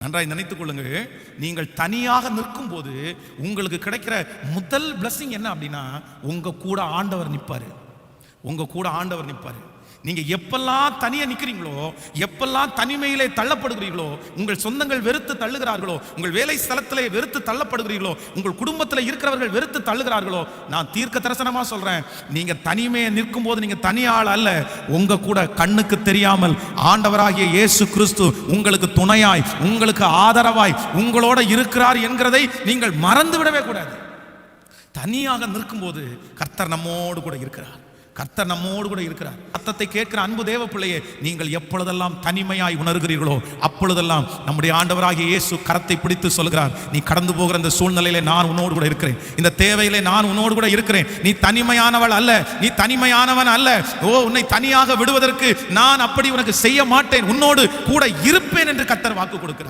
நன்றாய் நினைத்துக் கொள்ளுங்கள். நீங்கள் தனியாக நிற்கும் போது உங்களுக்கு கிடைக்கிற முதல் பிளஸிங் என்ன அப்படின்னா, உங்க கூட ஆண்டவர் நிற்பாரு. உங்க கூட ஆண்டவர் நிற்பாரு. நீங்க எப்பெல்லாம் தனியா நிக்கிறீங்களோ, எப்பெல்லாம் தனிமையிலே தள்ளப்படுகிறீர்களோ, உங்கள் சொந்தங்கள் வெறுத்து தள்ளுகிறார்களோ, உங்கள் வேலை ஸ்தலத்திலே வெறுத்து தள்ளப்படுகிறீர்களோ, உங்கள் குடும்பத்தில் இருக்கிறவர்கள் வெறுத்து தள்ளுகிறார்களோ, நான் தீர்க்க தரிசனமா சொல்றேன், நீங்க தனிமையை நிற்கும் போது நீங்க தனியாள் அல்ல. உங்க கூட கண்ணுக்கு தெரியாமல் ஆண்டவராகிய இயேசு கிறிஸ்து உங்களுக்கு துணையாய், உங்களுக்கு ஆதரவாய் உங்களோட இருக்கிறார் என்கிறதை நீங்கள் மறந்து விடவே கூடாது. தனியாக நிற்கும் போது கர்த்தர் நம்மோடு கூட இருக்கிறார். கர்த்தர் நம்மோடு கூட இருக்கிறார். சத்தத்தை கேட்கிற அன்பு தேவ பிள்ளையே, நீங்கள் எப்பொழுதெல்லாம் தனிமையாய் உணர்கிறீர்களோ அப்பொழுதெல்லாம் நம்முடைய ஆண்டவராகிய இயேசு கரத்தை பிடித்து சொல்கிறார், நீ கடந்து போகிற இந்த சூழ்நிலையிலே நான் உன்னோடு கூட இருக்கிறேன். இந்த தேவையிலே நான் உன்னோடு கூட இருக்கிறேன். நீ தனிமையானவள் அல்ல, நீ தனிமையானவன் அல்ல. உன்னை தனியாக விடுவதற்கு நான் அப்படி உனக்கு செய்ய மாட்டேன், உன்னோடு கூட இருப்பேன் என்று கர்த்தர் வாக்கு கொடுக்கிறார்.